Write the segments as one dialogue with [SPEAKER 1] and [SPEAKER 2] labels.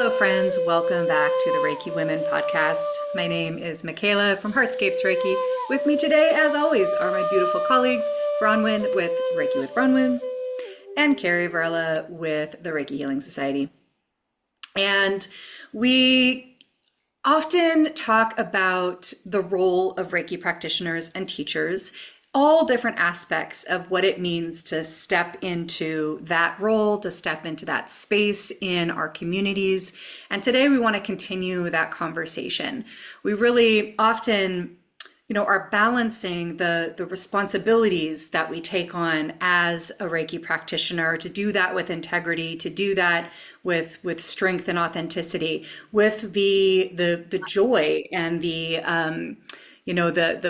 [SPEAKER 1] Hello, friends. Welcome back to the Reiki Women podcast. My name is Michaela from Heartscapes Reiki. With me today, as always, are my beautiful colleagues, Bronwen with Reiki with Bronwen and Carrie Varela with the Reiki Healing Society. And we often talk about the role of Reiki practitioners and teachers, all different aspects of what it means to step into that role, to step into that space in our communities. And today we want to continue that conversation. We really often are balancing the responsibilities that we take on as a Reiki practitioner, to do that with integrity, to do that with strength and authenticity, with the joy and the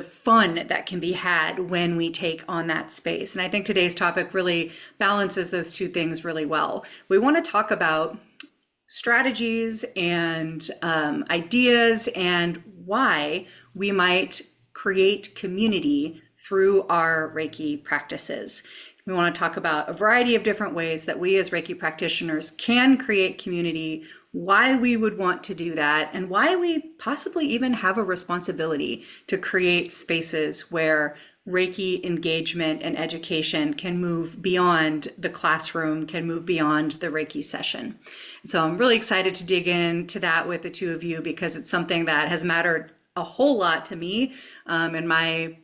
[SPEAKER 1] fun that can be had when we take on that space. And I think today's topic really balances those two things really well. We want to talk about strategies and ideas and why we might create community through our Reiki practices. We want to talk about a variety of different ways that we as Reiki practitioners can create community, why we would want to do that, and why we possibly even have a responsibility to create spaces where Reiki engagement and education can move beyond the classroom, can move beyond the Reiki session. And so I'm really excited to dig into that with the two of you, because it's something that has mattered a whole lot to me in my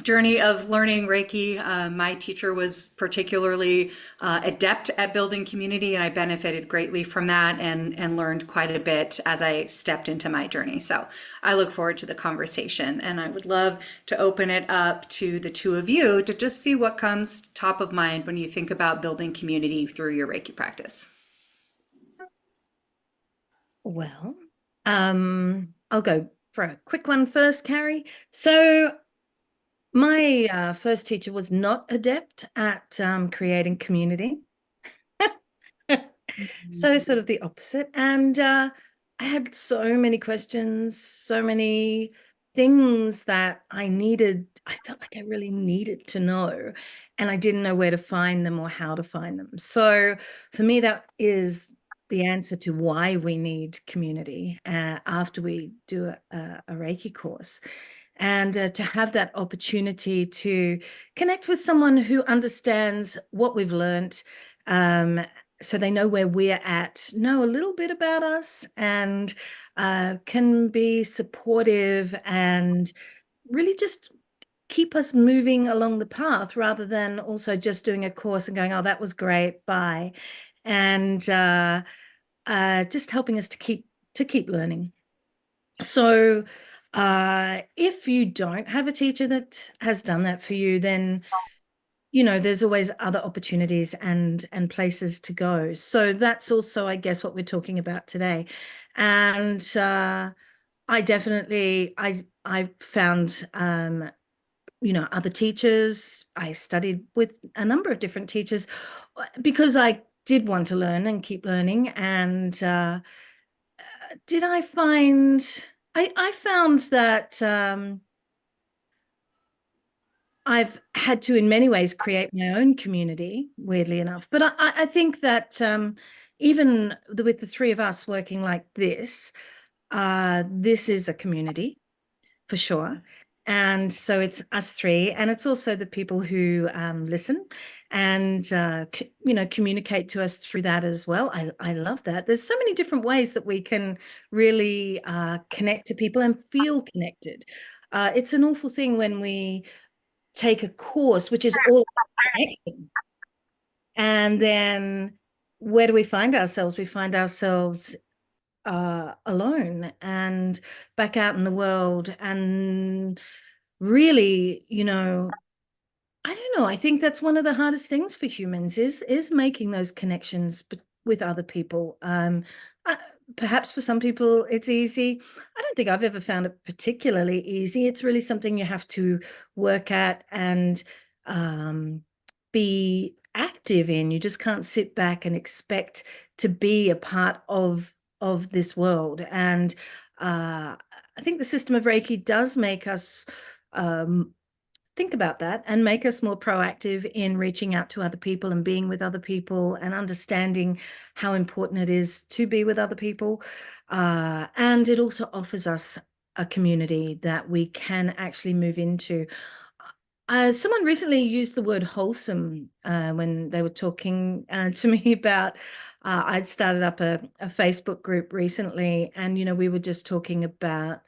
[SPEAKER 1] journey of learning Reiki. My teacher was particularly adept at building community, and I benefited greatly from that and learned quite a bit as I stepped into my journey. So I look forward to the conversation, and I would love to open it up to the two of you to just see what comes top of mind when you think about building community through your Reiki practice.
[SPEAKER 2] Well, I'll go for a quick one first, Carrie. So my first teacher was not adept at creating community. So sort of the opposite. And I had so many questions, so many things that I felt like I really needed to know, and I didn't know where to find them or how to find them. So for me, that is the answer to why we need community after we do a Reiki course. And to have that opportunity to connect with someone who understands what we've learned, so they know where we're at, know a little bit about us, and can be supportive and really just keep us moving along the path, rather than also just doing a course and going, oh, that was great, bye. And just helping us to keep learning. So if you don't have a teacher that has done that for you, then there's always other opportunities and places to go. So that's also, I guess, what we're talking about today. And I definitely I found other teachers. I studied with a number of different teachers because I did want to learn and keep learning. And did I find I found that I've had to, in many ways, create my own community, weirdly enough. But I think that even with the three of us working like this is a community for sure. And so it's us three, and it's also the people who listen and communicate to us through that as well. I love that. There's so many different ways that we can really connect to people and feel connected. It's an awful thing when we take a course which is all about connection, and then where do we find ourselves? We find ourselves alone and back out in the world. And really, I don't know, I think that's one of the hardest things for humans is making those connections with other people. Perhaps for some people it's easy. I don't think I've ever found it particularly easy. It's really something you have to work at and be active in. You just can't sit back and expect to be a part of this world. And I think the system of Reiki does make us think about that and make us more proactive in reaching out to other people and being with other people and understanding how important it is to be with other people. And it also offers us a community that we can actually move into. Someone recently used the word wholesome when they were talking to me about. I'd started up a Facebook group recently, and we were just talking about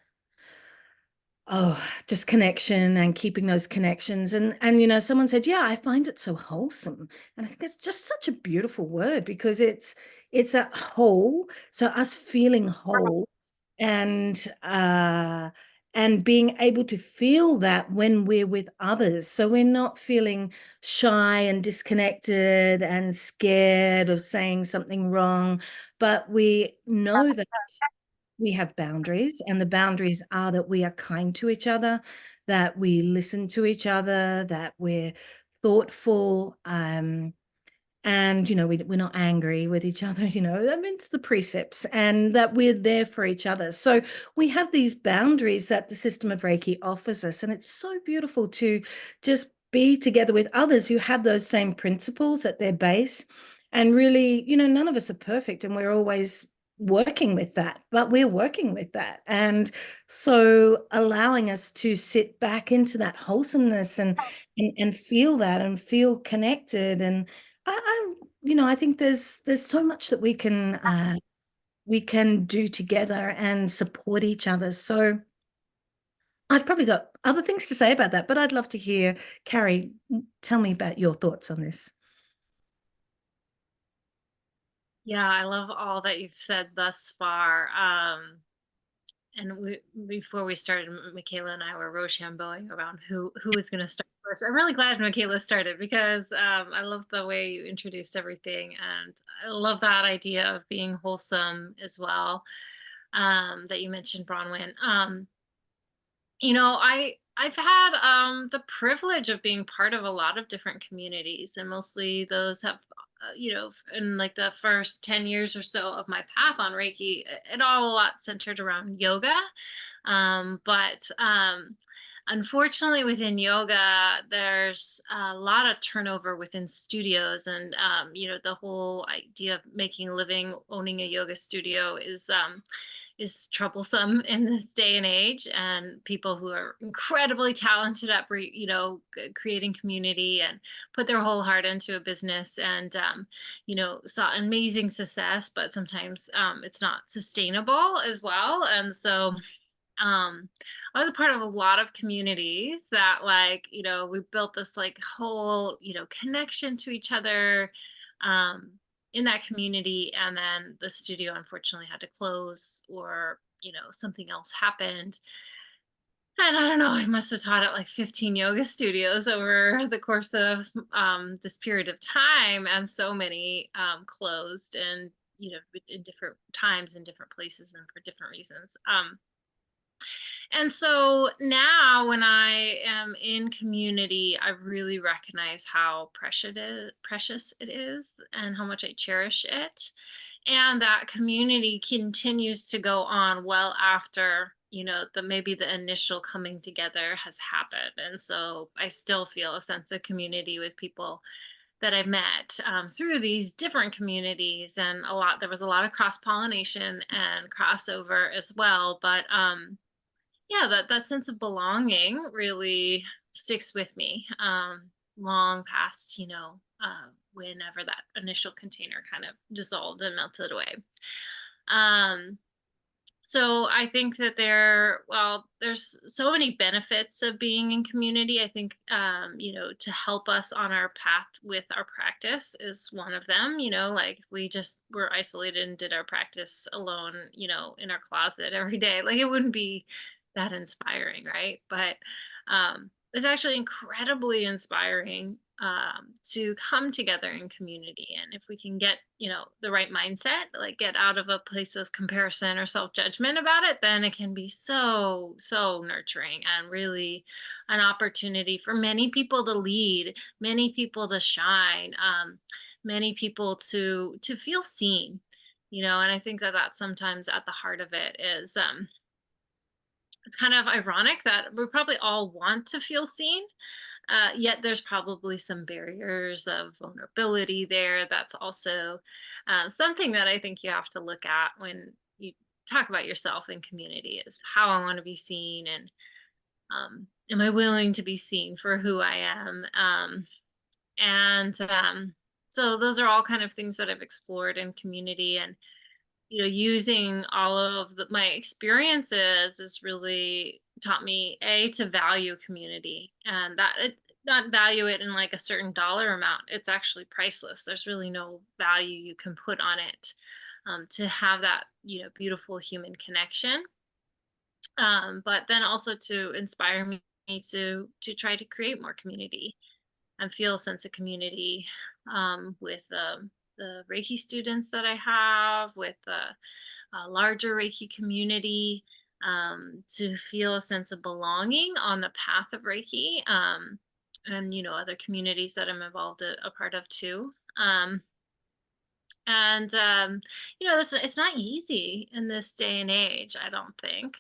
[SPEAKER 2] just connection and keeping those connections. And someone said, yeah, I find it so wholesome. And I think that's just such a beautiful word because it's that whole. So us feeling whole and being able to feel that when we're with others. So we're not feeling shy and disconnected and scared of saying something wrong, but we know that we have boundaries, and the boundaries are that we are kind to each other, that we listen to each other, that we're thoughtful, and we're not angry with each other. I mean, it's the precepts, and that we're there for each other. So we have these boundaries that the system of Reiki offers us, and it's so beautiful to just be together with others who have those same principles at their base. And really, none of us are perfect, and we're always working with that, but we're working with that. And so allowing us to sit back into that wholesomeness and feel that and feel connected. And I think there's so much that we can do together and support each other. So I've probably got other things to say about that, but I'd love to hear, Carrie, tell me about your thoughts on this.
[SPEAKER 3] Yeah, I love all that you've said thus far. And before we started, Michaela and I were rochambeauing around who was going to start first. I'm really glad Michaela started because I love the way you introduced everything, and I love that idea of being wholesome as well. That you mentioned, Bronwen. I've had the privilege of being part of a lot of different communities, and mostly those have in like the first 10 years or so of my path on Reiki, it all a lot centered around yoga. But Unfortunately, within yoga, there's a lot of turnover within studios, and the whole idea of making a living owning a yoga studio is troublesome in this day and age. And people who are incredibly talented at creating community and put their whole heart into a business, and saw amazing success, but sometimes it's not sustainable as well. And so I was a part of a lot of communities that, like, we built this like whole, connection to each other um, in that community. And then the studio unfortunately had to close, or, something else happened. And I don't know, I must have taught at like 15 yoga studios over the course of this period of time. And so many closed, and, in different times, in different places, and for different reasons. And so now when I am in community, I really recognize how precious it is, and how much I cherish it. And that community continues to go on well after, maybe the initial coming together has happened. And so I still feel a sense of community with people that I've met through these different communities, and there was a lot of cross pollination and crossover as well. But yeah, that sense of belonging really sticks with me long past, whenever that initial container kind of dissolved and melted away. Um, so I think that there's so many benefits of being in community. I think, to help us on our path with our practice is one of them. Like if we just were isolated and did our practice alone, in our closet every day, like it wouldn't be that inspiring, right? But it's actually incredibly inspiring to come together in community. And if we can get, the right mindset, like get out of a place of comparison or self-judgment about it, then it can be so, so nurturing, and really an opportunity for many people to lead, many people to shine, many people to feel seen. And I think that that's sometimes at the heart of it is it's kind of ironic that we probably all want to feel seen, Yet there's probably some barriers of vulnerability there. That's also something that I think you have to look at when you talk about yourself in community, is how I want to be seen, and am I willing to be seen for who I am? And so those are all kind of things that I've explored in community, and using all of my experiences has really taught me to value community, and that not value it in like a certain dollar amount. It's actually priceless. There's really no value you can put on it, to have that beautiful human connection, but then also to inspire me to try to create more community and feel a sense of community, with the Reiki students that I have, with the larger Reiki community, to feel a sense of belonging on the path of Reiki, and other communities that I'm involved a part of too. And it's not easy in this day and age, I don't think.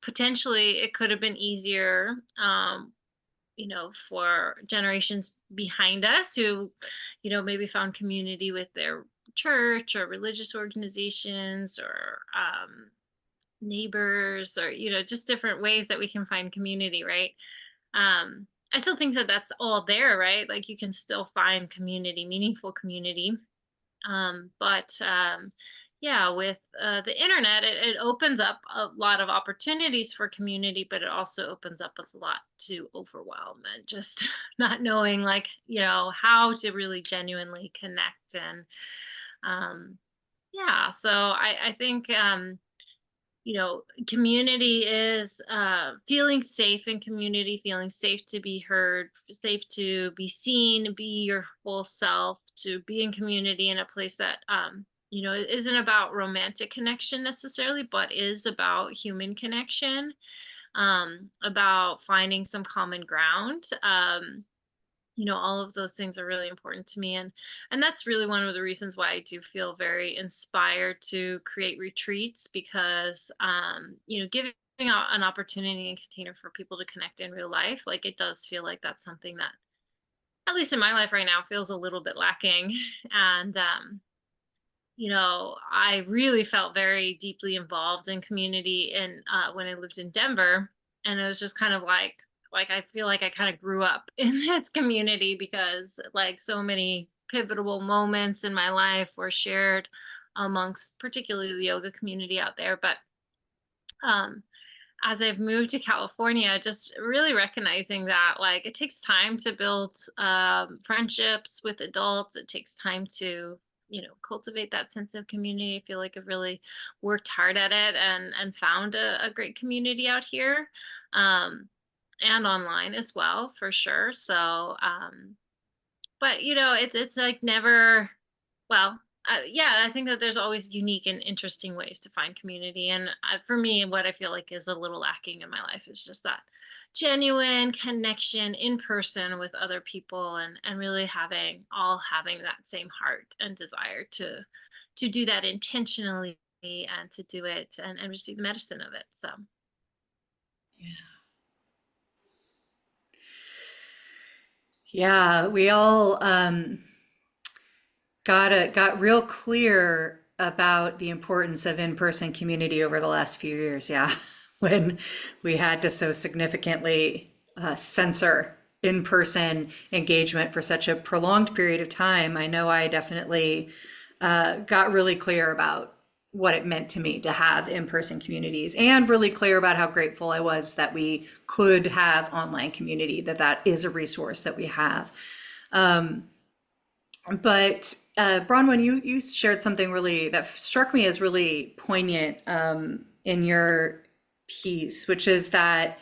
[SPEAKER 3] Potentially it could have been easier, for generations behind us who, maybe found community with their church or religious organizations, or neighbors, or, just different ways that we can find community, right? I still think that that's all there, right? Like you can still find community, meaningful community. But yeah, with the internet, it opens up a lot of opportunities for community, but it also opens up us a lot to overwhelm and just not knowing, like, how to really genuinely connect. And yeah, so I think, community is feeling safe in community, feeling safe to be heard, safe to be seen, be your full self, to be in community in a place that, it isn't about romantic connection necessarily, but is about human connection, about finding some common ground. All of those things are really important to me, and that's really one of the reasons why I do feel very inspired to create retreats, because giving out an opportunity and container for people to connect in real life, like, it does feel like that's something that, at least in my life right now, feels a little bit lacking. And I really felt very deeply involved in community, and when I lived in Denver, and it was just kind of like I feel like I kind of grew up in its community, because like so many pivotal moments in my life were shared amongst particularly the yoga community out there. But um as I've moved to California, just really recognizing that, like, it takes time to build friendships with adults. It takes time to, cultivate that sense of community. I feel like I've really worked hard at it, and found a great community out here, um, and online as well, for sure. So, but it's like never, well, yeah, I think that there's always unique and interesting ways to find community. And for me, what I feel like is a little lacking in my life is just that genuine connection in person with other people, and really having that same heart and desire to do that intentionally, and to do it, and receive the medicine of it. So
[SPEAKER 1] Yeah, we all got real clear about the importance of in-person community over the last few years. Yeah, when we had to so significantly censor in-person engagement for such a prolonged period of time, I know I definitely got really clear about what it meant to me to have in-person communities, and really clear about how grateful I was that we could have online community, that is a resource that we have. But Bronwen, you shared something really that struck me as really poignant in your piece, which is that,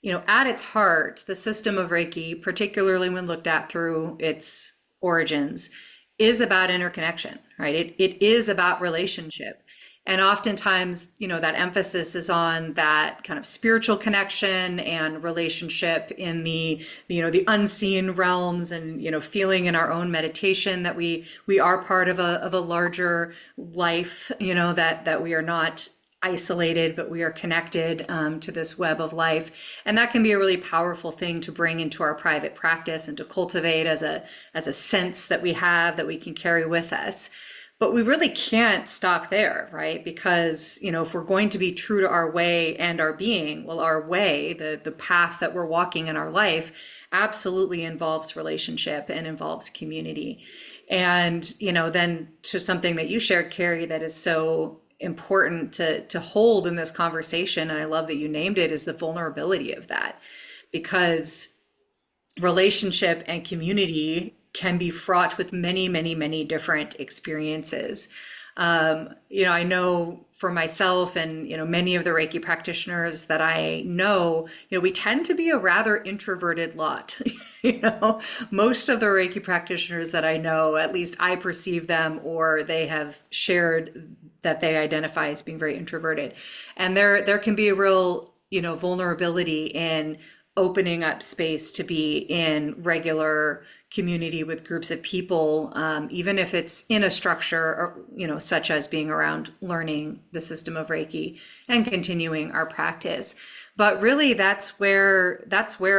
[SPEAKER 1] at its heart, the system of Reiki, particularly when looked at through its origins, is about interconnection, right? It is about relationship. And oftentimes, that emphasis is on that kind of spiritual connection and relationship in the unseen realms, and, feeling in our own meditation that we are part of a larger life, that we are not isolated, but we are connected to this web of life. And that can be a really powerful thing to bring into our private practice and to cultivate as a sense that we have that we can carry with us. But we really can't stop there, right? Because, if we're going to be true to our way and our being, well, our way, the path that we're walking in our life, absolutely involves relationship and involves community. And, then to something that you shared, Carrie, that is so important to hold in this conversation, and I love that you named it, is the vulnerability of that. Because relationship and community can be fraught with many, many, many different experiences. I know for myself and, many of the Reiki practitioners that I know, we tend to be a rather introverted lot. Most of the Reiki practitioners that I know, at least I perceive them, or they have shared that they identify as being very introverted. And there can be a real, vulnerability in opening up space to be in regular community with groups of people, even if it's in a structure, or, such as being around learning the system of Reiki and continuing our practice. But really, that's where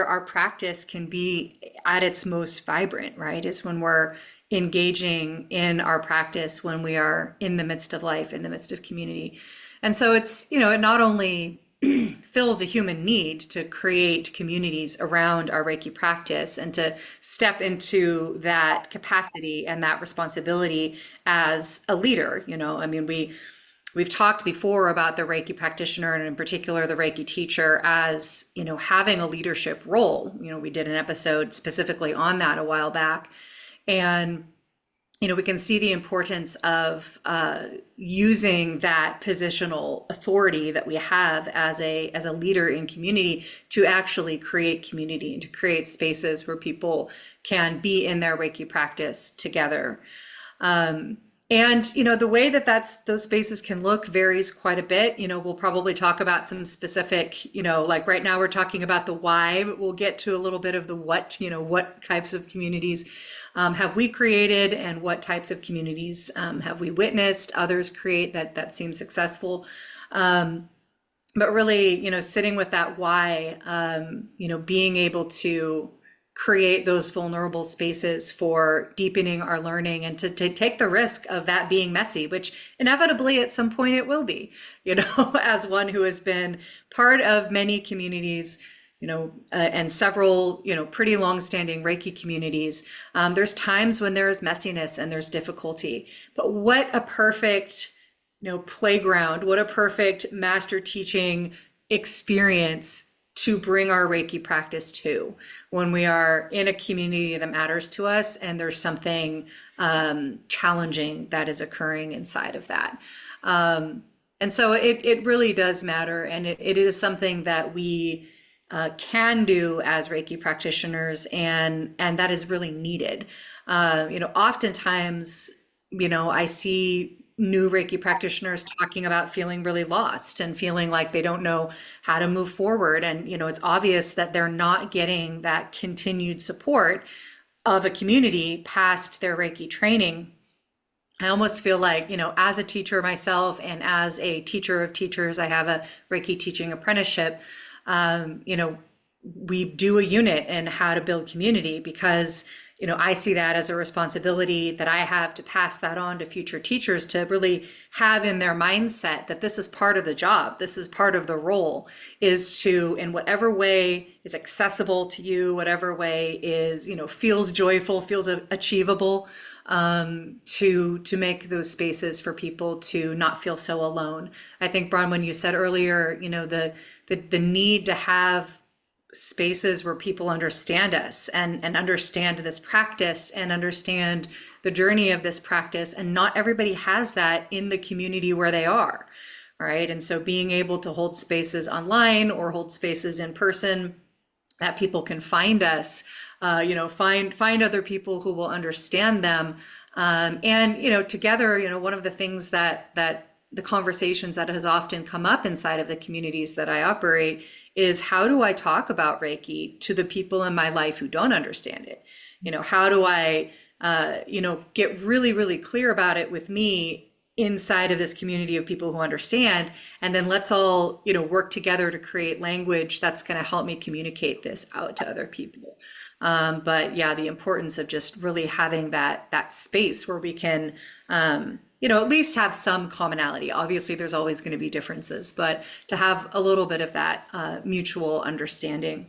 [SPEAKER 1] our practice can be at its most vibrant, right? Is when we're engaging in our practice, when we are in the midst of life, in the midst of community. And so it's, it not only fills a human need to create communities around our Reiki practice and to step into that capacity and that responsibility as a leader. We've talked before about the Reiki practitioner, and in particular the Reiki teacher, as, having a leadership role. We did an episode specifically on that a while back. And we can see the importance of using that positional authority that we have as a leader in community to actually create community and to create spaces where people can be in their Reiki practice together. And, the way that those spaces can look varies quite a bit. We'll probably talk about some specific, like right now we're talking about the why, but we'll get to a little bit of the what, what types of communities have we created, and what types of communities have we witnessed others create that seem successful. But really, sitting with that why, being able to create those vulnerable spaces for deepening our learning and to take the risk of that being messy, which inevitably at some point it will be, as one who has been part of many communities, and several, pretty long-standing Reiki communities. There's times when there is messiness and there's difficulty, but what a perfect, playground, what a perfect master teaching experience to bring our Reiki practice to, when we are in a community that matters to us and there's something challenging that is occurring inside of that. And so it really does matter, and it is something that we can do as Reiki practitioners, and that is really needed. Oftentimes, I see new Reiki practitioners talking about feeling really lost and feeling like they don't know how to move forward. And, it's obvious that they're not getting that continued support of a community past their Reiki training. I almost feel like, as a teacher myself and as a teacher of teachers, I have a Reiki teaching apprenticeship. We do a unit in how to build community, because I see that as a responsibility that I have to pass that on to future teachers, to really have in their mindset that this is part of the job, this is part of the role, is to, in whatever way is accessible to you, whatever way is, feels joyful, feels achievable, to make those spaces for people to not feel so alone. I think, Bronwen, you said earlier, the need to have spaces where people understand us and understand this practice and understand the journey of this practice. And not everybody has that in the community where they are, right? And so being able to hold spaces online or hold spaces in person that people can find us, find other people who will understand them. And, together, one of the things that the conversations that has often come up inside of the communities that I operate is, how do I talk about Reiki to the people in my life who don't understand it? How do I, get really, really clear about it with me inside of this community of people who understand, and then let's all, work together to create language that's going to help me communicate this out to other people. But yeah, the importance of just really having that space where we can, at least have some commonality. Obviously, there's always going to be differences, but to have a little bit of that mutual understanding.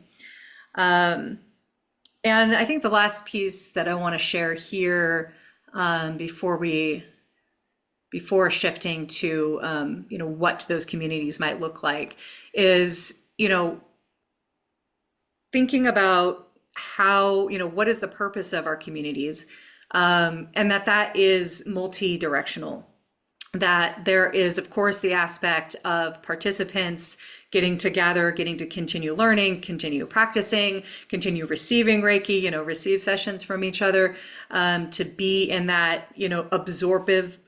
[SPEAKER 1] And I think the last piece that I want to share here, before shifting to what those communities might look like, is thinking about how, what is the purpose of our communities, and that is multi-directional. That there is, of course, the aspect of participants getting together, getting to continue learning, continue practicing, continue receiving Reiki, receive sessions from each other, to be in that, absorptive,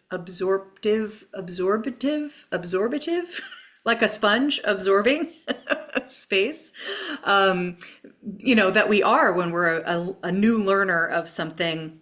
[SPEAKER 1] like a sponge absorbing space, that we are when we're a new learner of something,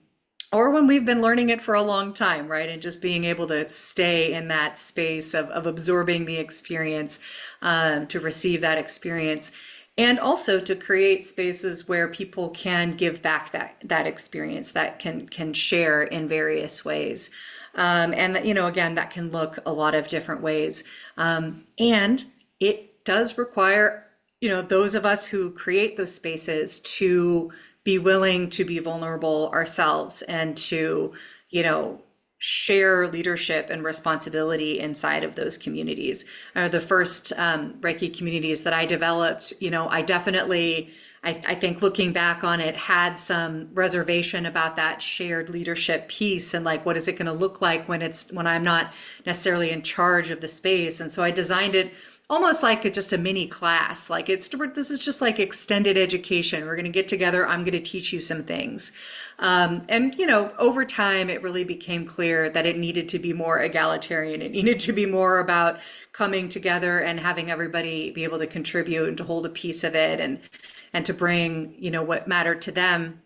[SPEAKER 1] or when we've been learning it for a long time, right? And just being able to stay in that space of absorbing the experience, to receive that experience, and also to create spaces where people can give back that experience, that can share in various ways. And that, again, that can look a lot of different ways. And it does require, those of us who create those spaces to be willing to be vulnerable ourselves, and to, share leadership and responsibility inside of those communities. The first Reiki communities that I developed, I definitely, I think looking back on it, had some reservation about that shared leadership piece, and like, what is it going to look like when I'm not necessarily in charge of the space. And so I designed it almost like just a mini class. Like, this is just like extended education. We're going to get together. I'm going to teach you some things. And, over time, it really became clear that it needed to be more egalitarian. It needed to be more about coming together and having everybody be able to contribute and to hold a piece of it, and to bring, what mattered to them,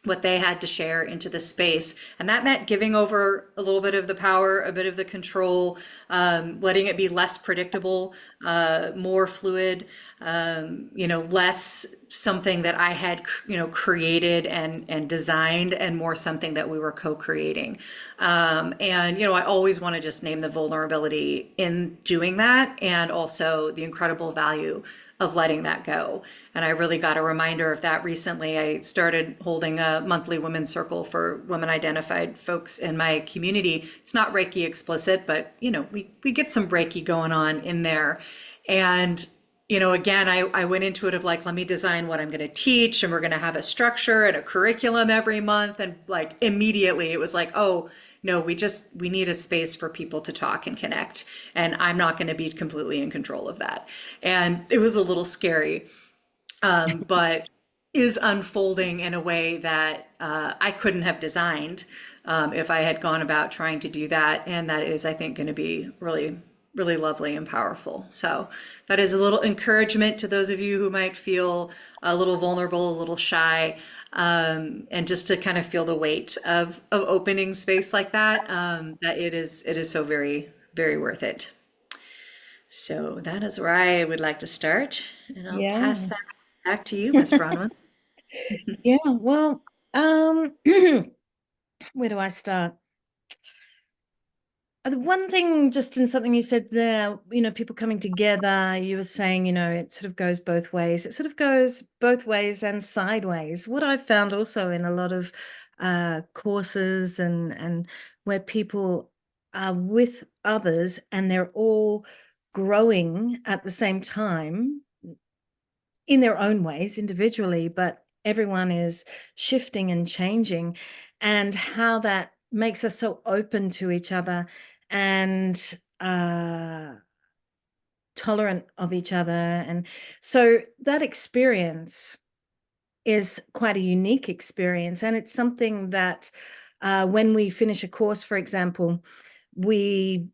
[SPEAKER 1] what they had to share into the space. And that meant giving over a little bit of the power, a bit of the control, letting it be less predictable, more fluid, less something that I had, created and designed, and more something that we were co-creating. And, I always want to just name the vulnerability in doing that, and also the incredible value of letting that go. And I really got a reminder of that recently. I started holding a monthly women's circle for women identified folks in my community. It's not Reiki explicit, but we get some Reiki going on in there. And again, I went into it of like, let me design what I'm going to teach, and we're going to have a structure and a curriculum every month. And like, immediately it was like, oh no, we need a space for people to talk and connect. And I'm not going to be completely in control of that. And it was a little scary, but is unfolding in a way that I couldn't have designed if I had gone about trying to do that. And that is, I think, going to be really, really lovely and powerful. So that is a little encouragement to those of you who might feel a little vulnerable, a little shy, and just to kind of feel the weight of opening space like that, that it is so very, very worth it. So that is where I would like to start, and I'll pass that back to you, Miss Bronwen.
[SPEAKER 2] Yeah, well, where do I start? The one thing, just in something you said there, people coming together, you were saying, it sort of goes both ways. It sort of goes both ways and sideways. What I've found also in a lot of courses and where people are with others and they're all growing at the same time in their own ways individually, but everyone is shifting and changing, and how that makes us so open to each other and tolerant of each other. And so that experience is quite a unique experience. And it's something that when we finish a course, for example, we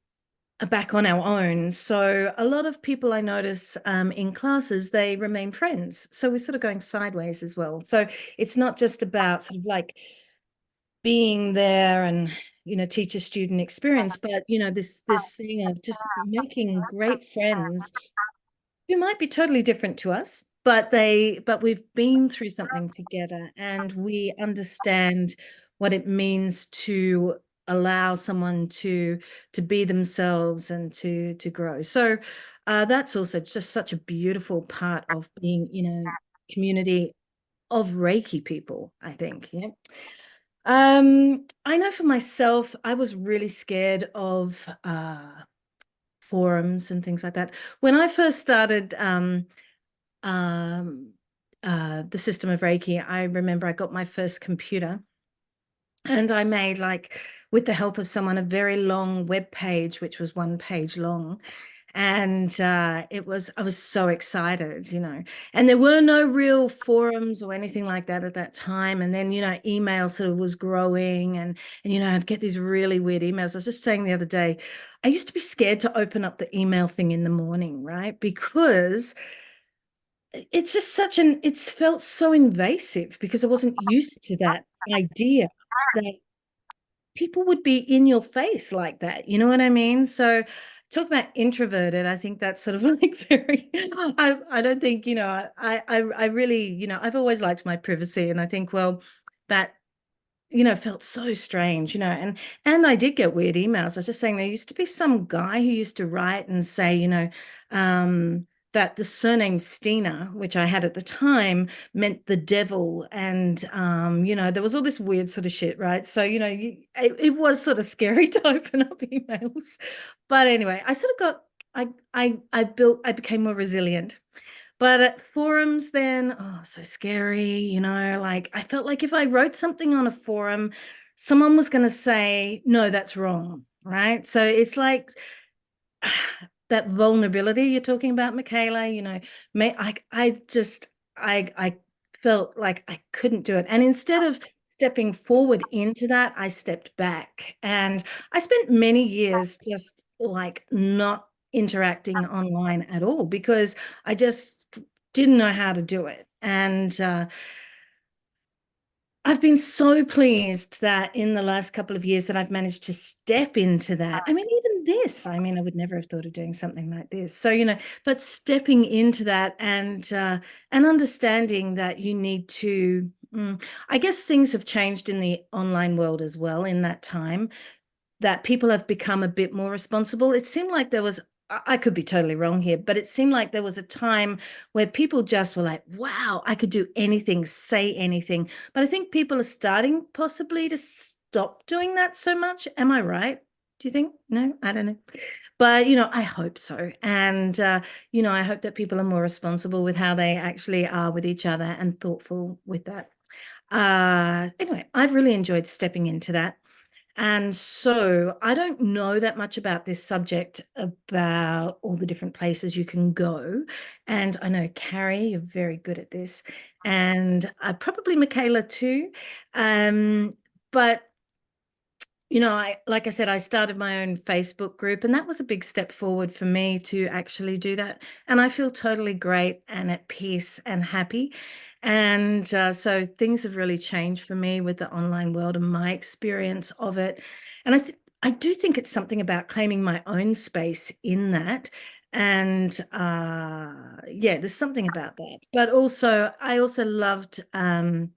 [SPEAKER 2] are back on our own. So a lot of people I notice in classes, they remain friends. So we're sort of going sideways as well. So it's not just about sort of like being there and teacher-student experience, but this thing of just making great friends who might be totally different to us, but we've been through something together and we understand what it means to allow someone to be themselves and to grow. So that's also just such a beautiful part of being in a community of Reiki people, I think. Yeah. I know for myself, I was really scared of forums and things like that. When I first started um, the system of Reiki, I remember I got my first computer and I made, like, with the help of someone, a very long web page, which was 1 page long. And I was so excited, and there were no real forums or anything like that at that time. And then, email sort of was growing and I'd get these really weird emails. I was just saying the other day, I used to be scared to open up the email thing in the morning, right? Because it's just it felt so invasive because I wasn't used to that idea that people would be in your face like that. You know what I mean? So talk about introverted. I think that's sort of like very, I don't think, I really, I've always liked my privacy. And I think, well, that felt so strange, and I did get weird emails. I was just saying there used to be some guy who used to write and say, that the surname Steiner, which I had at the time, meant the devil. And, there was all this weird sort of shit, right? So, it was sort of scary to open up emails. But anyway, I sort of got, I became more resilient. But at forums then, oh, so scary, like I felt like if I wrote something on a forum, someone was going to say, no, that's wrong, right? So it's like that vulnerability you're talking about, Michaela, I felt like I couldn't do it. And instead of stepping forward into that, I stepped back. And I spent many years just like not interacting online at all because I just didn't know how to do it. And I've been so pleased that in the last couple of years that I've managed to step into that. I mean, even this, I mean, I would never have thought of doing something like this. So, but stepping into that and understanding that you need to, I guess things have changed in the online world as well in that time, that people have become a bit more responsible. It seemed like there was, I could be totally wrong here, but it seemed like there was a time where people just were like, wow, I could do anything, say anything. But I think people are starting possibly to stop doing that so much. Am I right? Do you think? No, I don't know. But, I hope so. And, I hope that people are more responsible with how they actually are with each other and thoughtful with that. Anyway, I've really enjoyed stepping into that. And so I don't know that much about this subject, about all the different places you can go. And I know, Carrie, you're very good at this. And probably Michaela too. But like I said, I started my own Facebook group, and that was a big step forward for me to actually do that. And I feel totally great and at peace and happy. And so things have really changed for me with the online world and my experience of it. And I do think it's something about claiming my own space in that. And yeah, there's something about that. But also, I also loved, I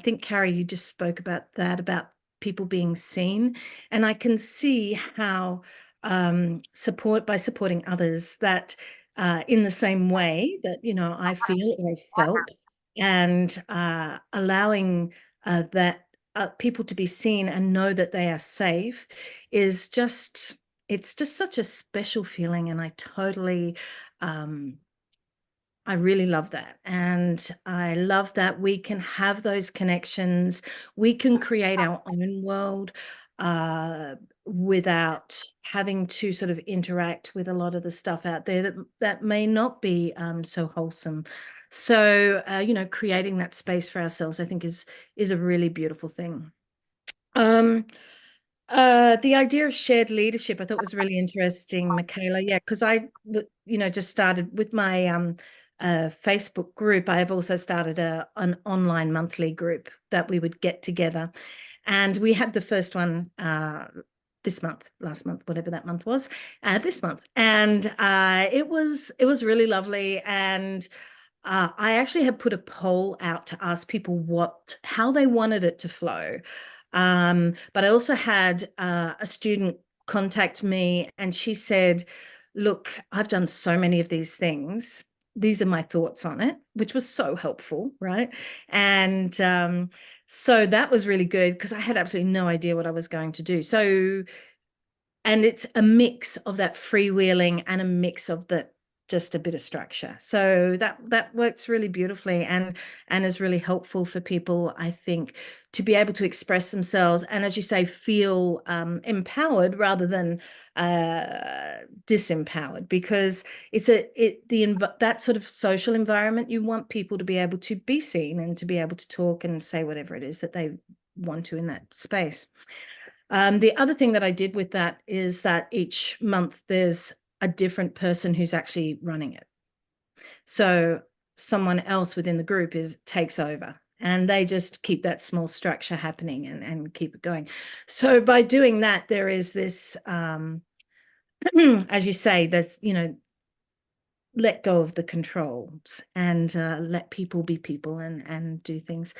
[SPEAKER 2] think, Carrie, you just spoke about that, about people being seen. And I can see how by supporting others, that in the same way that, I feel or I felt, and allowing that people to be seen and know that they are safe is just, it's just such a special feeling. And I really love that. And I love that we can have those connections. We can create our own world uh, without having to sort of interact with a lot of the stuff out there that may not be so wholesome. So, creating that space for ourselves, I think is a really beautiful thing. The idea of shared leadership, I thought was really interesting, Michaela. Yeah, because just started with my Facebook group. I have also started an online monthly group that we would get together. And we had the first one this month, last month, whatever that month was, this month. And it was really lovely. And I actually had put a poll out to ask people how they wanted it to flow. But I also had a student contact me, and she said, look, I've done so many of these things. These are my thoughts on it, which was so helpful, right? And so that was really good because I had absolutely no idea what I was going to do. So, and it's a mix of that freewheeling and a mix of the just a bit of structure. So that works really beautifully and is really helpful for people, I think, to be able to express themselves and, as you say, feel empowered rather than disempowered, because that sort of social environment, you want people to be able to be seen and to be able to talk and say whatever it is that they want to in that space. The other thing that I did with that is that each month there's a different person who's actually running it. So someone else within the group takes over, and they just keep that small structure happening and keep it going. So by doing that, there is this, as you say, there's, let go of the controls and let people be people and do things.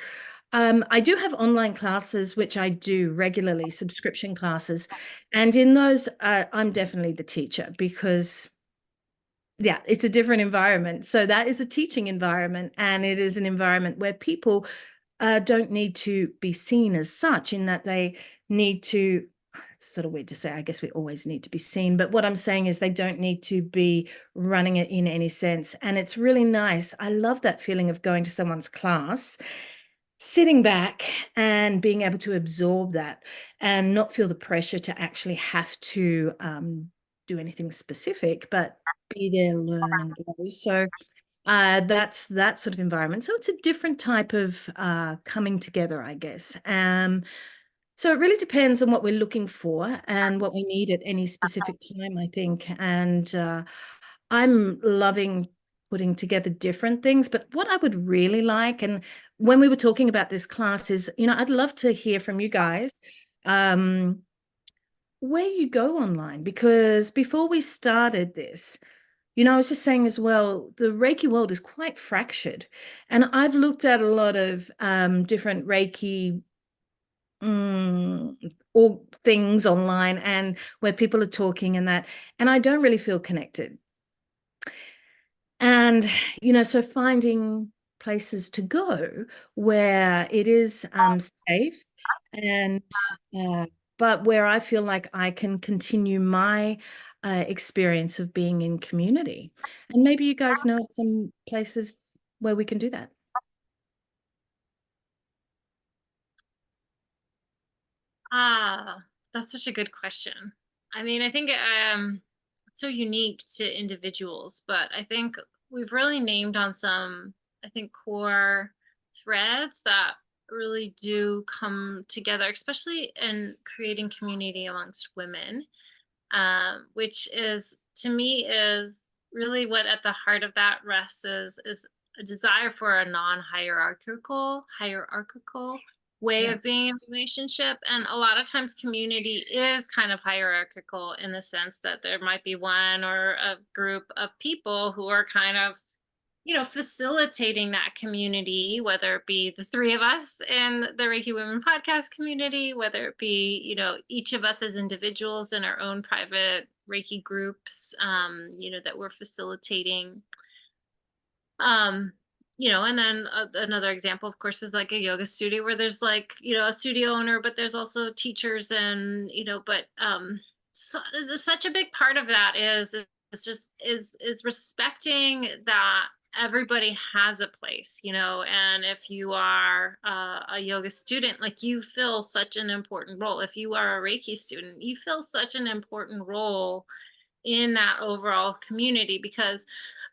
[SPEAKER 2] I do have online classes, which I do regularly, subscription classes. And in those, I'm definitely the teacher because, yeah, it's a different environment. So that is a teaching environment. And it is an environment where people don't need to be seen as such, in that they need to, it's sort of weird to say, I guess we always need to be seen. But what I'm saying is they don't need to be running it in any sense. And it's really nice. I love that feeling of going to someone's class, sitting back and being able to absorb that and not feel the pressure to actually have to do anything specific, but be there, learn and grow. So that's that sort of environment. So it's a different type of coming together, I guess. So it really depends on what we're looking for and what we need at any specific time, I think. And I'm loving putting together different things. But what I would really like, and when we were talking about this class, is, I'd love to hear from you guys where you go online, because before we started this, I was just saying as well, the Reiki world is quite fractured. And I've looked at a lot of different Reiki all things online and where people are talking and I don't really feel connected. And, so finding places to go where it is safe and, but where I feel like I can continue my experience of being in community. And maybe you guys know some places where we can do that.
[SPEAKER 3] That's such a good question. I mean, I think it's so unique to individuals, but I think we've really named on some, I think, core threads that really do come together, especially in creating community amongst women, which is, to me, is really what at the heart of that rests is a desire for a non-hierarchical way
[SPEAKER 2] Yeah.
[SPEAKER 3] of being in a relationship. And a lot of times community is kind of hierarchical in the sense that there might be one or a group of people who are kind of, facilitating that community, whether it be the three of us in the Reiki Women podcast community, whether it be, each of us as individuals in our own private Reiki groups, that we're facilitating. Um, and then another example, of course, is like a yoga studio where there's like, a studio owner, but there's also teachers and, but so, such a big part of that is respecting that everybody has a place, and if you are a yoga student, like, you fill such an important role. If you are a Reiki student, you fill such an important role in that overall community, because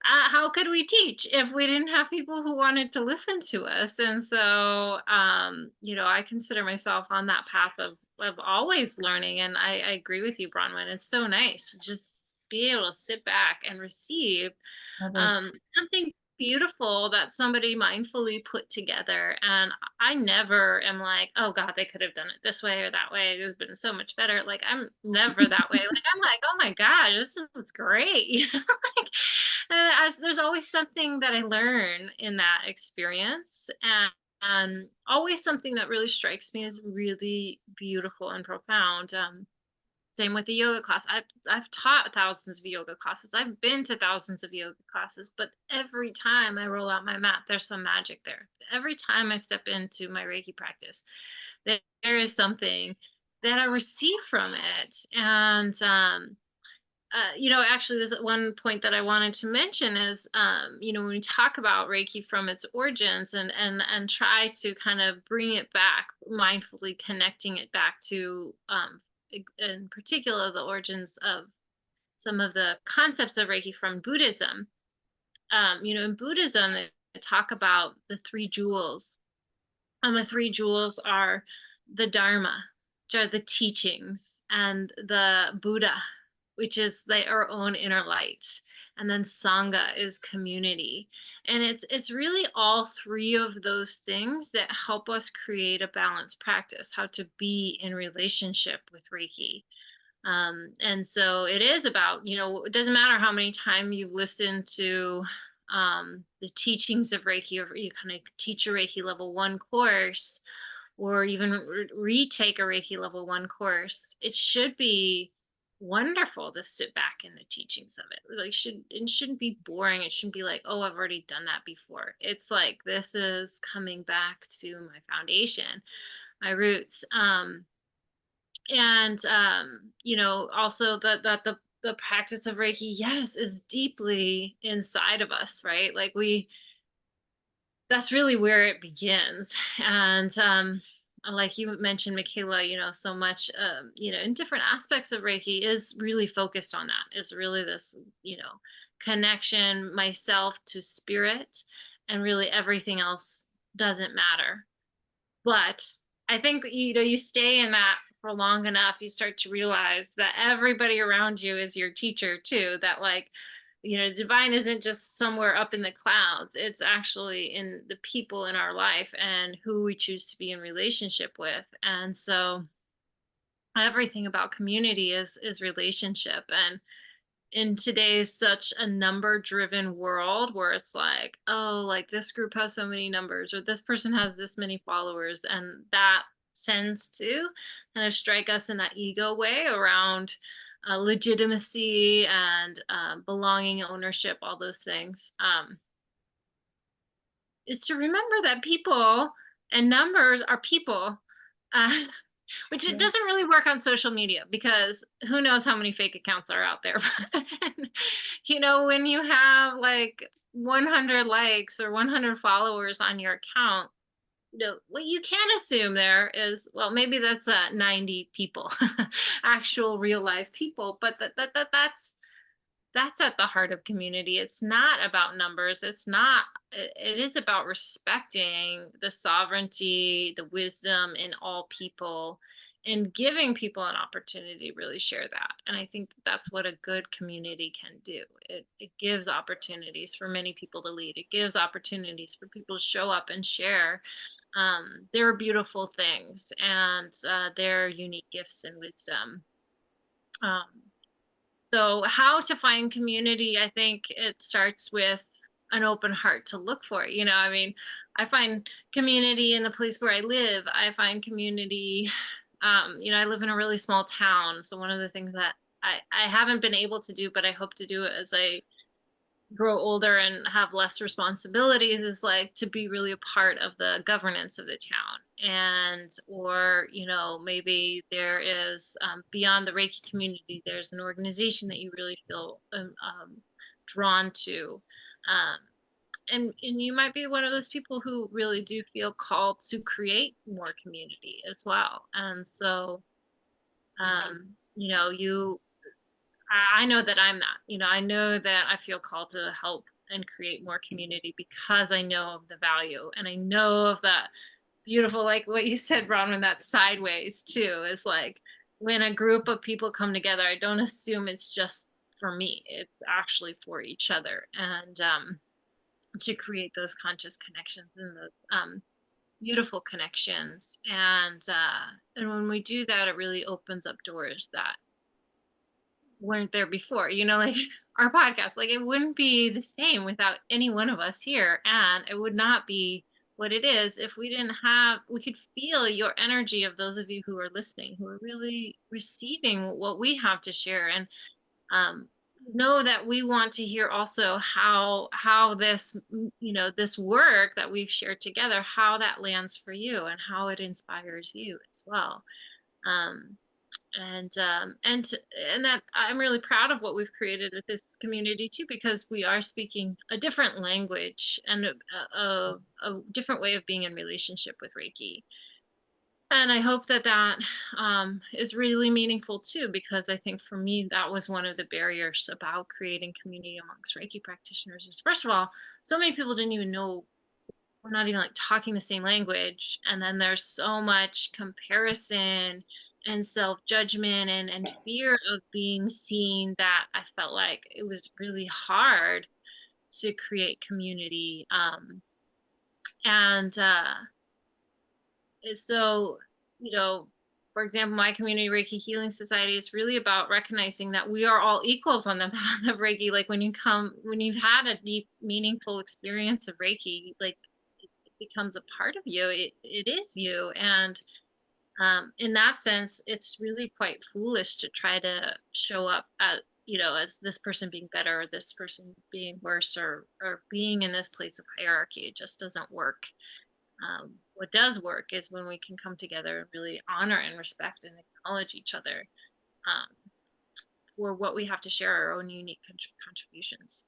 [SPEAKER 3] how could we teach if we didn't have people who wanted to listen to us? And so, I consider myself on that path of always learning. And I agree with you, Bronwyn. It's so nice to just be able to sit back and receive
[SPEAKER 2] Love it.
[SPEAKER 3] something beautiful that somebody mindfully put together. And I never am like, oh God, they could have done it this way or that way. It would have been so much better. Like, I'm never that way. Like, I'm like, oh my gosh, this is great. Like, there's always something that I learn in that experience. And always something that really strikes me as really beautiful and profound. Same with the yoga class. I've taught thousands of yoga classes. I've been to thousands of yoga classes, but every time I roll out my mat, there's some magic there. Every time I step into my Reiki practice, there is something that I receive from it. And actually, there's one point that I wanted to mention is, when we talk about Reiki from its origins and try to kind of bring it back, mindfully connecting it back to, in particular, the origins of some of the concepts of Reiki from Buddhism. In Buddhism, they talk about the three jewels. The three jewels are the Dharma, which are the teachings, and the Buddha, which is our own inner light, and then Sangha is community. And it's really all three of those things that help us create a balanced practice, how to be in relationship with Reiki. And so it is about, it doesn't matter how many times you've listened to the teachings of Reiki, or you kind of teach a Reiki level 1 course, or even retake a Reiki level 1 course. It should be wonderful to sit back in the teachings of it. Like, it shouldn't be boring. It shouldn't be like, oh, I've already done that before. It's like, this is coming back to my foundation, my roots. Also the practice of Reiki, yes, is deeply inside of us, right? Like, that's really where it begins. And like you mentioned, Michaela, so much, in different aspects of Reiki is really focused on that. Is really this, connection, myself to spirit, and really everything else doesn't matter. But I think, you stay in that for long enough, you start to realize that everybody around you is your teacher too, that, like, divine isn't just somewhere up in the clouds. It's actually in the people in our life and who we choose to be in relationship with. And so everything about community is relationship. And in today's such a number driven world, where it's like, oh, like, this group has so many numbers, or this person has this many followers, and that tends to kind of strike us in that ego way around legitimacy and belonging, ownership, all those things, is to remember that people and numbers are people. uh, which it doesn't really work on social media, because who knows how many fake accounts are out there. When you have like 100 likes or 100 followers on your account, what you can assume there is, well, maybe that's 90 people, actual real life people, but that's at the heart of community. It's not about numbers. It is about respecting the sovereignty, the wisdom in all people, and giving people an opportunity to really share that. And I think that's what a good community can do. It gives opportunities for many people to lead. It gives opportunities for people to show up and share their beautiful things and their unique gifts and wisdom. So how to find community, I think it starts with an open heart to look for it. I find community in the place where I live. I find community, I live in a really small town. So one of the things that I haven't been able to do, but I hope to do as I grow older and have less responsibilities, is like to be really a part of the governance of the town. Or maybe there is, beyond the Reiki community, there's an organization that you really feel drawn to, and you might be one of those people who really do feel called to create more community as well. And so I know that I'm not, I know that I feel called to help and create more community, because I know of the value, and I know of that beautiful, like what you said, Bronwen, that sideways too, is like, when a group of people come together, I don't assume it's just for me. It's actually for each other. And to create those conscious connections and those beautiful connections. And when we do that, it really opens up doors that weren't there before, like our podcast. Like, it wouldn't be the same without any one of us here, and it would not be what it is if we could feel your energy of those of you who are listening, who are really receiving what we have to share. And um, know that we want to hear also how this, this work that we've shared together, how that lands for you and how it inspires you as well. um, and that I'm really proud of what we've created with this community too, because we are speaking a different language and a different way of being in relationship with Reiki. And I hope that is really meaningful too, because I think for me, that was one of the barriers about creating community amongst Reiki practitioners is, first of all, so many people didn't even know we're not even like talking the same language. And then there's so much comparison and self-judgment and fear of being seen that I felt like it was really hard to create community. And so, for example, my community, Reiki Healing Society, is really about recognizing that we are all equals on the path of Reiki. Like, when you've had a deep, meaningful experience of Reiki, like, it becomes a part of you. It is you. And in that sense, it's really quite foolish to try to show up as this person being better, or this person being worse, or being in this place of hierarchy. It just doesn't work. What does work is when we can come together and really honor and respect and acknowledge each other for what we have to share, our own unique contributions.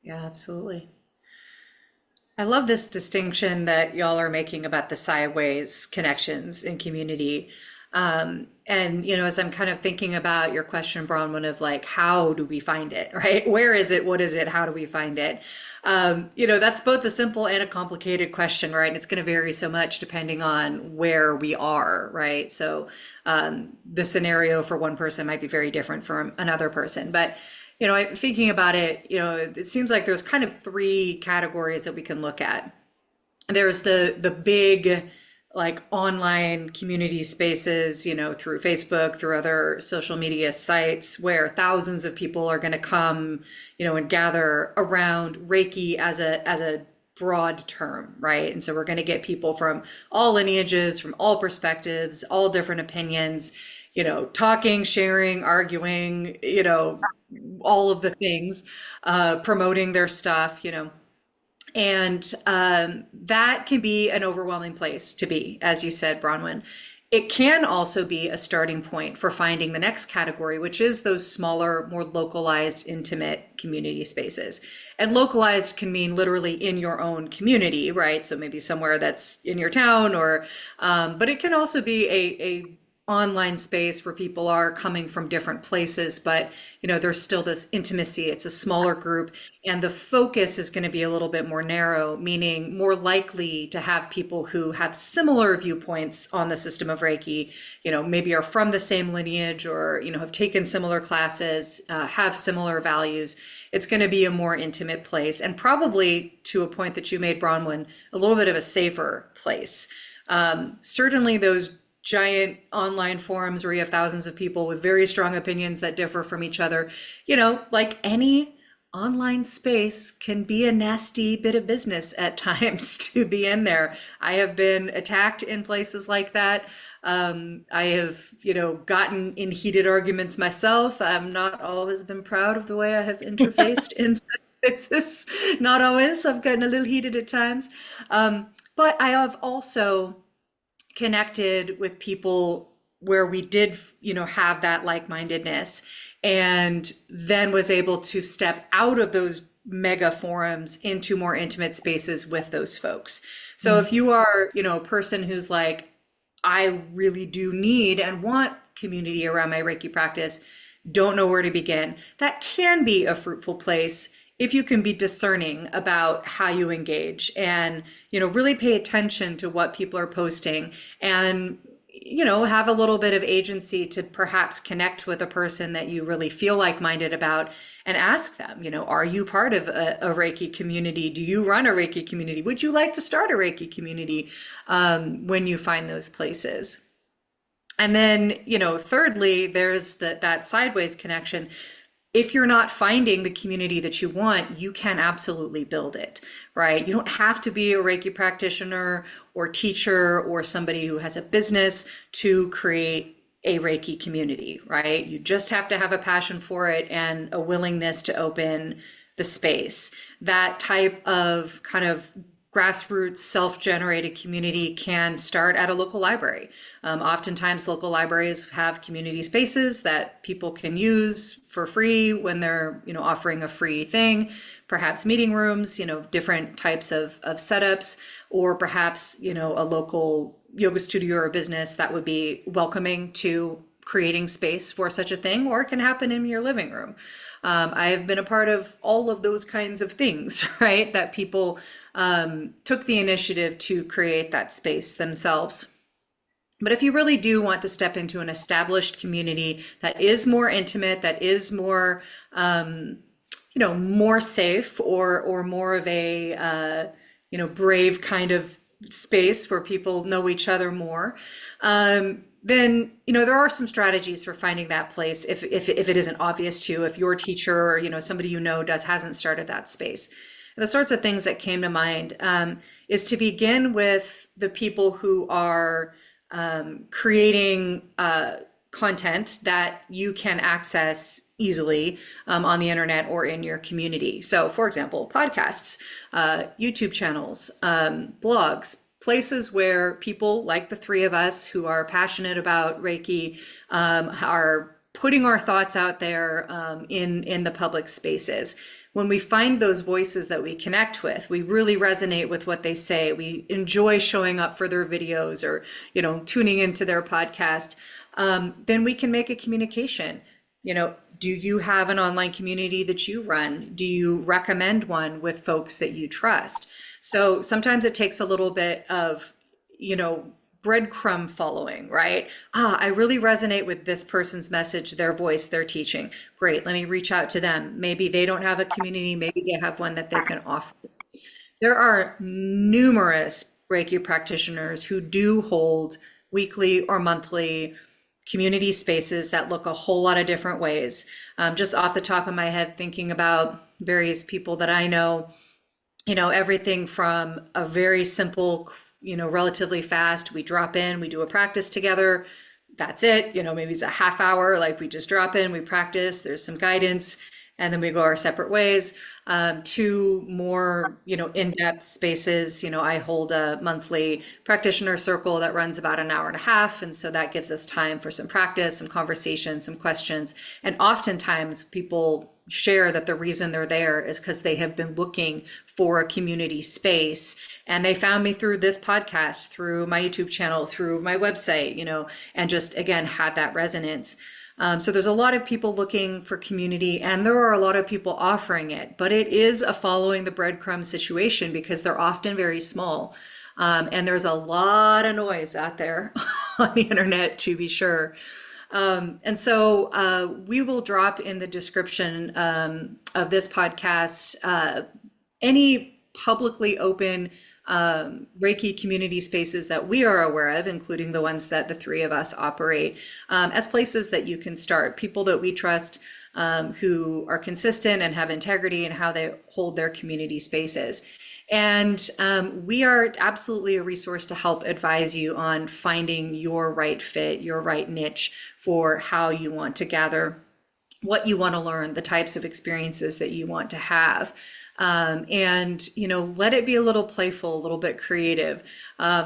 [SPEAKER 1] Yeah, absolutely. I love this distinction that y'all are making about the sideways connections in community. And, as I'm kind of thinking about your question, Bronwen, of like, how do we find it, right? Where is it? What is it? How do we find it? That's both a simple and a complicated question, right? And it's going to vary so much depending on where we are, right? So the scenario for one person might be very different from another person. But thinking about it, it seems like there's kind of three categories that we can look at. There's the big, like, online community spaces, through Facebook, through other social media sites, where thousands of people are going to come, and gather around Reiki as a broad term, right? And so we're going to get people from all lineages, from all perspectives, all different opinions, talking, sharing, arguing, all of the things, promoting their stuff, and that can be an overwhelming place to be, as you said, Bronwen. It can also be a starting point for finding the next category, which is those smaller, more localized, intimate community spaces. And localized can mean literally in your own community, right? So maybe somewhere that's in your town, but it can also be a online space where people are coming from different places, but there's still this intimacy. It's a smaller group, and the focus is going to be a little bit more narrow, meaning more likely to have people who have similar viewpoints on the system of Reiki, maybe are from the same lineage, or have taken similar classes, have similar values. It's going to be a more intimate place, and probably, to a point that you made, Bronwen, a little bit of a safer place. Certainly those giant online forums where you have thousands of people with very strong opinions that differ from each other, like any online space, can be a nasty bit of business at times to be in there. I have been attacked in places like that. I have, gotten in heated arguments myself. I've not always been proud of the way I have interfaced in such spaces. Not always. I've gotten a little heated at times. But I have also connected with people where we did, have that like-mindedness, and then was able to step out of those mega forums into more intimate spaces with those folks. So if you are, a person who's like, I really do need and want community around my Reiki practice, don't know where to begin, that can be a fruitful place if you can be discerning about how you engage, and really pay attention to what people are posting, and have a little bit of agency to perhaps connect with a person that you really feel like-minded about and ask them, are you part of a Reiki community? Do you run a Reiki community? Would you like to start a Reiki community when you find those places? And then, thirdly, there's that sideways connection. If you're not finding the community that you want, you can absolutely build it, right? You don't have to be a Reiki practitioner or teacher or somebody who has a business to create a Reiki community, right? You just have to have a passion for it and a willingness to open the space. That type of kind of grassroots self-generated community can start at a local library. Oftentimes local libraries have community spaces that people can use for free when they're offering a free thing, perhaps meeting rooms, different types of setups, or perhaps a local yoga studio or business that would be welcoming to creating space for such a thing, or it can happen in your living room. I have been a part of all of those kinds of things, right? That people took the initiative to create that space themselves. But if you really do want to step into an established community that is more intimate, that is more, more safe, or more of a, brave kind of space where people know each other more, then there are some strategies for finding that place if it isn't obvious to you, if your teacher or somebody hasn't started that space. The sorts of things that came to mind is to begin with the people who are creating content that you can access easily on the internet or in your community. So, for example, podcasts, YouTube channels, blogs, places where people like the three of us who are passionate about Reiki are putting our thoughts out there in the public spaces. When we find those voices that we connect with, we really resonate with what they say, we enjoy showing up for their videos or tuning into their podcast, then we can make a communication. Do you have an online community that you run? Do you recommend one with folks that you trust? So sometimes it takes a little bit of, breadcrumb following, right? I really resonate with this person's message, their voice, their teaching. Great, let me reach out to them. Maybe they don't have a community, maybe they have one that they can offer. There are numerous Reiki practitioners who do hold weekly or monthly community spaces that look a whole lot of different ways. Just off the top of my head, thinking about various people that I know, everything from a very simple, relatively fast, we drop in, we do a practice together, that's it, maybe it's a half hour, like we just drop in, we practice, there's some guidance, and then we go our separate ways, to more, in-depth spaces. I hold a monthly practitioner circle that runs about an hour and a half. And so that gives us time for some practice, some conversation, some questions. And oftentimes people share that the reason they're there is because they have been looking for a community space. And they found me through this podcast, through my YouTube channel, through my website, and just, again, had that resonance. So there's a lot of people looking for community, and there are a lot of people offering it, but it is a following the breadcrumb situation because they're often very small. And there's a lot of noise out there on the internet, to be sure. And so we will drop in the description of this podcast any publicly open Reiki community spaces that we are aware of, including the ones that the three of us operate, as places that you can start. People that we trust, who are consistent and have integrity in how they hold their community spaces. And we are absolutely a resource to help advise you on finding your right fit, your right niche for how you want to gather, what you want to learn, the types of experiences that you want to have. And let it be a little playful, a little bit creative,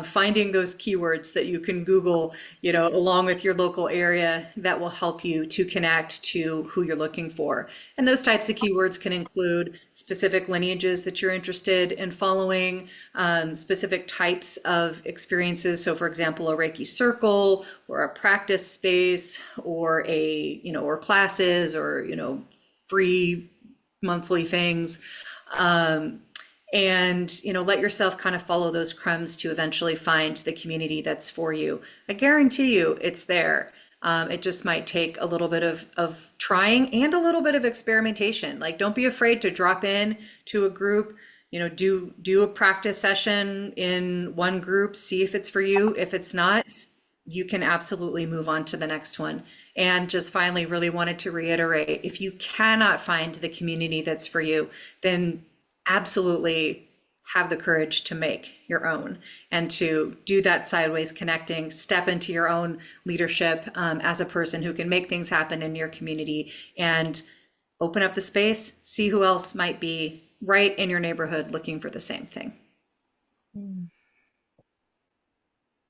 [SPEAKER 1] finding those keywords that you can Google, along with your local area that will help you to connect to who you're looking for. And those types of keywords can include specific lineages that you're interested in following, specific types of experiences. So for example, a Reiki circle or a practice space or or classes or, free monthly things. and let yourself kind of follow those crumbs to eventually find the community that's for you. I guarantee you it's there. It just might take a little bit of trying and a little bit of experimentation. Like, don't be afraid to drop in to a group, do a practice session in one group, see if it's for you. If it's not, you can absolutely move on to the next one. And just finally, really wanted to reiterate, if you cannot find the community that's for you, then absolutely have the courage to make your own and to do that sideways connecting, step into your own leadership as a person who can make things happen in your community, and open up the space, see who else might be right in your neighborhood looking for the same thing.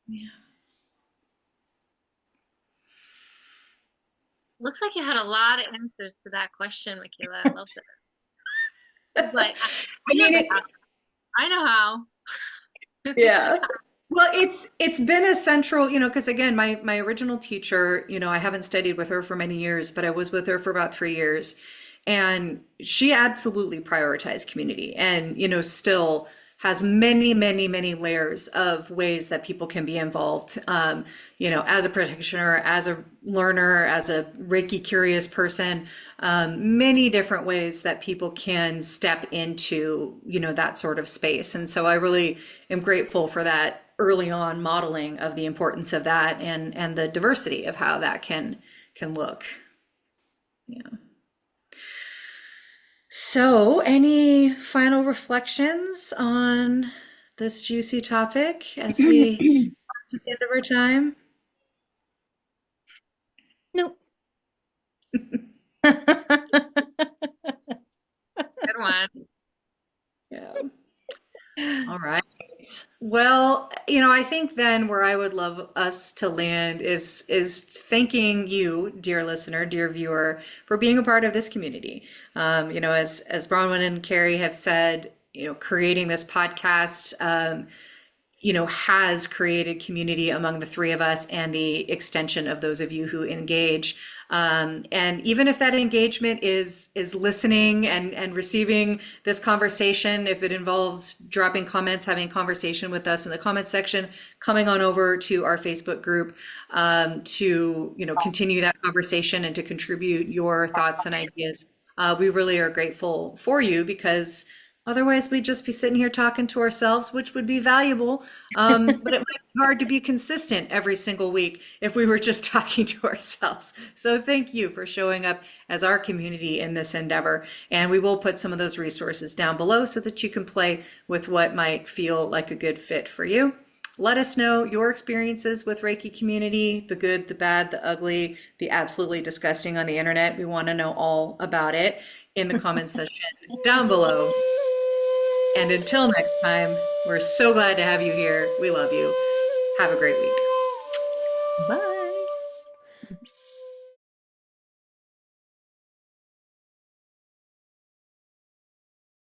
[SPEAKER 1] Yeah.
[SPEAKER 3] Looks like you had a lot of answers to that question, Michaela. I love that. It's like, I know how.
[SPEAKER 1] Yeah. Well, it's been a central, because again, my original teacher, I haven't studied with her for many years, but I was with her for about 3 years, and she absolutely prioritized community, and still has many, many, many layers of ways that people can be involved. As a practitioner, as a learner, as a Reiki curious person, many different ways that people can step into, that sort of space. And so I really am grateful for that early on modeling of the importance of that, and the diversity of how that can look. Yeah. So, any final reflections on this juicy topic as we come to the end of our time?
[SPEAKER 2] Nope.
[SPEAKER 3] Good one.
[SPEAKER 1] Yeah. All right. Well, I think then where I would love us to land is thanking you, dear listener, dear viewer, for being a part of this community. As Bronwen and Carrie have said, creating this podcast, has created community among the three of us and the extension of those of you who engage. And even if that engagement is listening and receiving this conversation, if it involves dropping comments, having a conversation with us in the comment section, coming on over to our Facebook group to continue that conversation and to contribute your thoughts and ideas, we really are grateful for you, because otherwise, we'd just be sitting here talking to ourselves, which would be valuable, but it might be hard to be consistent every single week if we were just talking to ourselves. So thank you for showing up as our community in this endeavor. And we will put some of those resources down below so that you can play with what might feel like a good fit for you. Let us know your experiences with Reiki community, the good, the bad, the ugly, the absolutely disgusting on the internet. We want to know all about it in the comments section down below. And until next time, we're so glad to have you here. We love you. Have a great week.
[SPEAKER 2] Bye.